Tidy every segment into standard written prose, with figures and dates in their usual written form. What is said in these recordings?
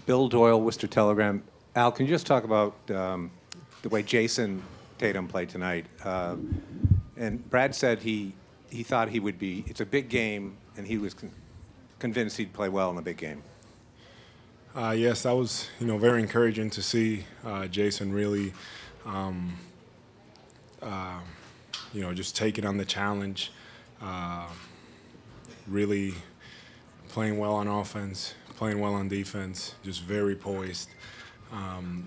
Bill Doyle, Worcester Telegram. Al, can you just talk about the way Jason Tatum played tonight? And Brad said he thought he would be. It's a big game, and he was convinced he'd play well in a big game. Yes, that was very encouraging to see Jason really, just taking on the challenge, really playing well on offense, playing well on defense, just very poised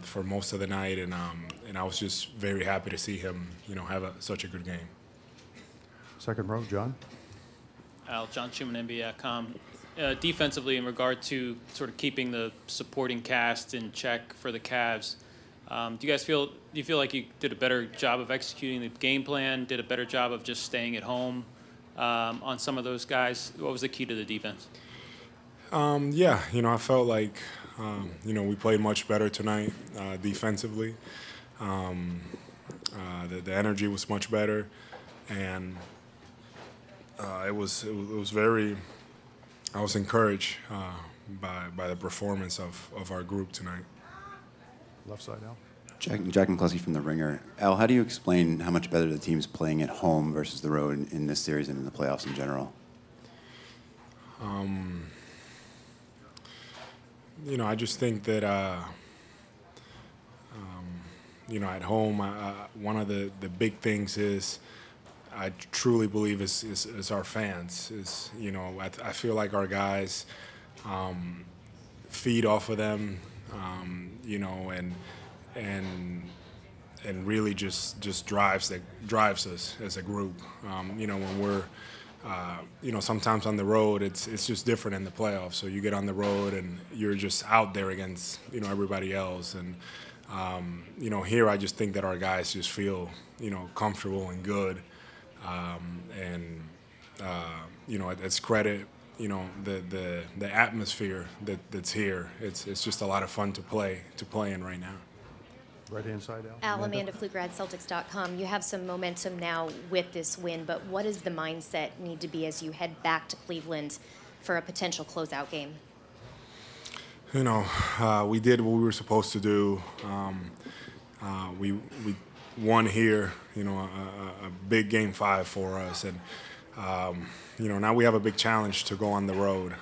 for most of the night, and I was just very happy to see him have such a good game. Second row, John. Al, John Schumann, NBA.com. Defensively, in regard to sort of keeping the supporting cast in check for the Cavs, do you feel like you did a better job of executing the game plan, did a better job of just staying at home on some of those guys? What was the key to the defense? Yeah, I felt like, we played much better tonight defensively. The energy was much better, and it was very. I was encouraged by the performance of our group tonight. Left side, Al. Jack McCluskey from The Ringer. Al, how do you explain how much better the team's playing at home versus the road in this series and in the playoffs in general? I just think that, at home, one of the big things is I truly believe is our fans. I feel like our guys feed off of them, and really just drives us as a group. When we're sometimes on the road, it's just different in the playoffs. So you get on the road and you're just out there against everybody else, and here I just think that our guys just feel comfortable and good. It's credit, the atmosphere that's here. It's just a lot of fun to play in right now. Right-hand side, Al. Al, Amanda Pflugrad, Celtics.com. You have some momentum now with this win, but what does the mindset need to be as you head back to Cleveland for a potential closeout game? We did what we were supposed to do. We won here, a big Game 5 for us, and now we have a big challenge to go on the road.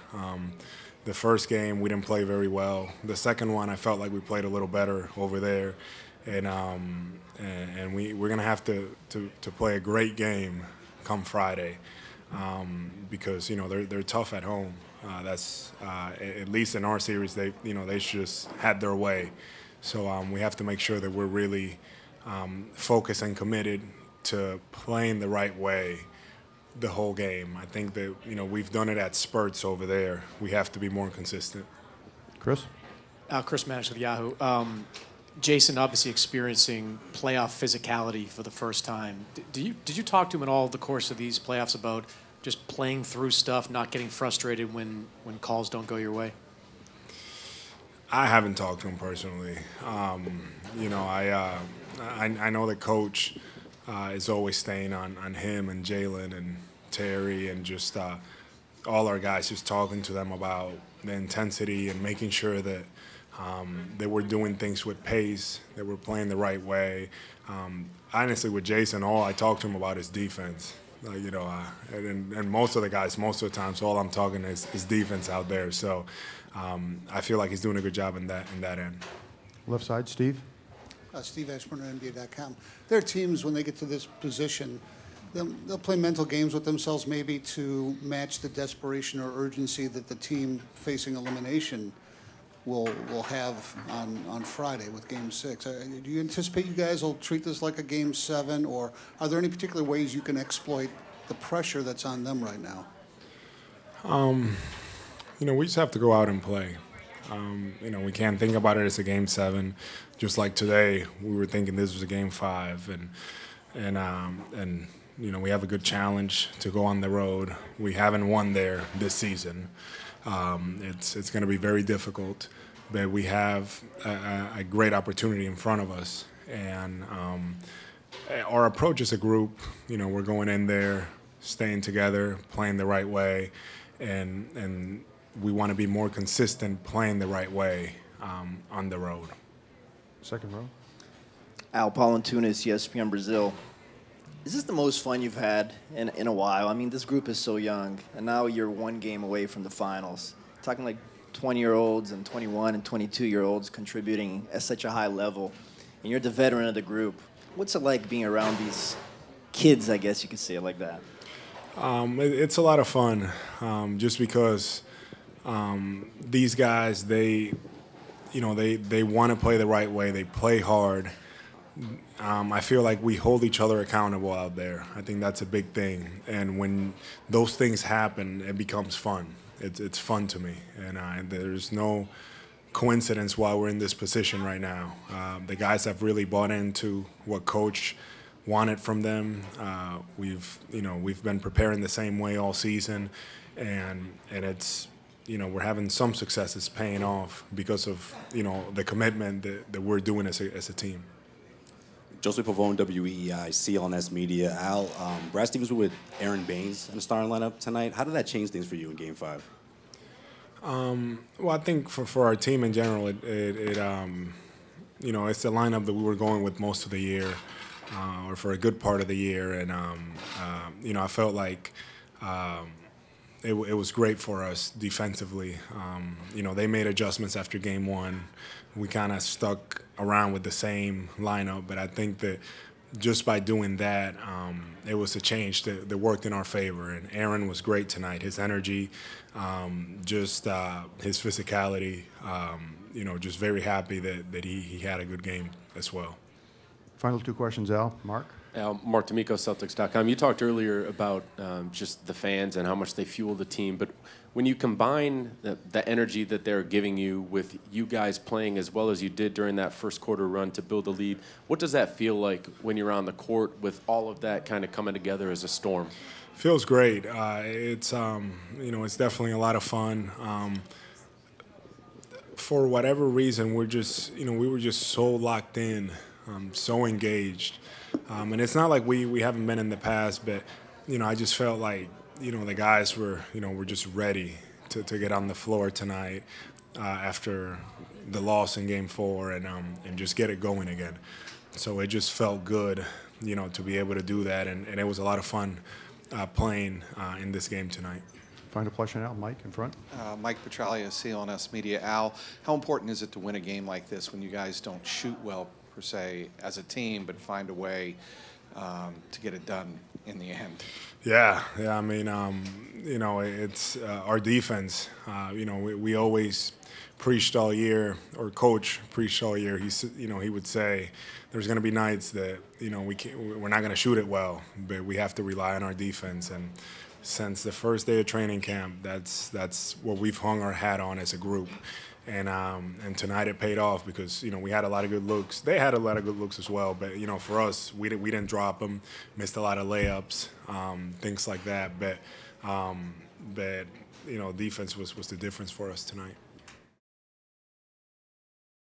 The first game we didn't play very well. The second one I felt like we played a little better over there, and we're gonna have to play a great game come Friday, because they're tough at home. That's at least in our series they just had their way, so we have to make sure that we're really focused and committed to playing the right way the whole game. I think that we've done it at spurts over there. We have to be more consistent. Chris? Chris Manish with Yahoo. Jason obviously experiencing playoff physicality for the first time. Did you talk to him at all the course of these playoffs about just playing through stuff, not getting frustrated when calls don't go your way? I haven't talked to him personally. I know the coach is always staying on him and Jalen and Terry and just all our guys, just talking to them about the intensity and making sure that we're doing things with pace, that we're playing the right way. Honestly, with Jason, all I talk to him about is defense. And most of the guys, most of the time, so all I'm talking is defense out there. So I feel like he's doing a good job in that end. Left side, Steve. Steve Ashburn, NBA.com. There are teams, when they get to this position, they'll play mental games with themselves maybe to match the desperation or urgency that the team facing elimination will have on Friday with Game 6. Do you anticipate you guys will treat this like a Game 7, or are there any particular ways you can exploit the pressure that's on them right now? We just have to go out and play. We can't think about it as a Game 7. Just like today, we were thinking this was a Game 5, and we have a good challenge to go on the road. We haven't won there this season. It's going to be very difficult, but we have a great opportunity in front of us. And our approach as a group, we're going in there, staying together, playing the right way, and we want to be more consistent playing the right way on the road. Second row. Al Paulintunis, ESPN Brazil. Is this the most fun you've had in a while? I mean, this group is so young, and now you're one game away from the finals. Talking like 20-year-olds and 21 and 22-year-olds contributing at such a high level, and you're the veteran of the group. What's it like being around these kids, I guess you could say it like that? It's a lot of fun, just because these guys, they want to play the right way. They play hard. I feel like we hold each other accountable out there. I think that's a big thing. And when those things happen, it becomes fun. It's fun to me. And there's no coincidence why we're in this position right now. The guys have really bought into what Coach wanted from them. We've been preparing the same way all season, and it's, we're having some successes paying off because of, the commitment that we're doing as a team. Joseph Pavone, WEEI, CLNS Media. Al, Brad Stevens was with Aaron Baines in the starting lineup tonight. How did that change things for you in Game 5? Well, I think for our team in general, it's the lineup that we were going with most of the year, or for a good part of the year, and I felt like it was great for us defensively. They made adjustments after Game 1. We kind of stuck around with the same lineup, but I think that just by doing that, it was a change that worked in our favor. And Aaron was great tonight. His energy, his physicality, just very happy that he had a good game as well. Final two questions, Al. Mark? Mark D'Amico, Celtics.com. You talked earlier about just the fans and how much they fuel the team, but when you combine the energy that they're giving you with you guys playing as well as you did during that first quarter run to build a lead, what does that feel like when you're on the court with all of that kind of coming together as a storm? Feels great. It's definitely a lot of fun. For whatever reason, we were just so locked in, so engaged. And it's not like we haven't been in the past, but, I just felt like, the guys were just ready to get on the floor tonight after the loss in Game 4 and just get it going again. So it just felt good, to be able to do that, and it was a lot of fun playing in this game tonight. Final question, Al. Mike in front. Mike Petralia, CLNS Media. Al, how important is it to win a game like this when you guys don't shoot well, per se, as a team, but find a way to get it done in the end? Yeah. I mean, it's our defense. We always preached all year, or Coach preached all year. He would say there's going to be nights that we're not going to shoot it well, but we have to rely on our defense. And since the first day of training camp, that's what we've hung our hat on as a group. And tonight it paid off because we had a lot of good looks. They had a lot of good looks as well, but for us, we didn't drop them, missed a lot of layups, things like that. But defense was the difference for us tonight.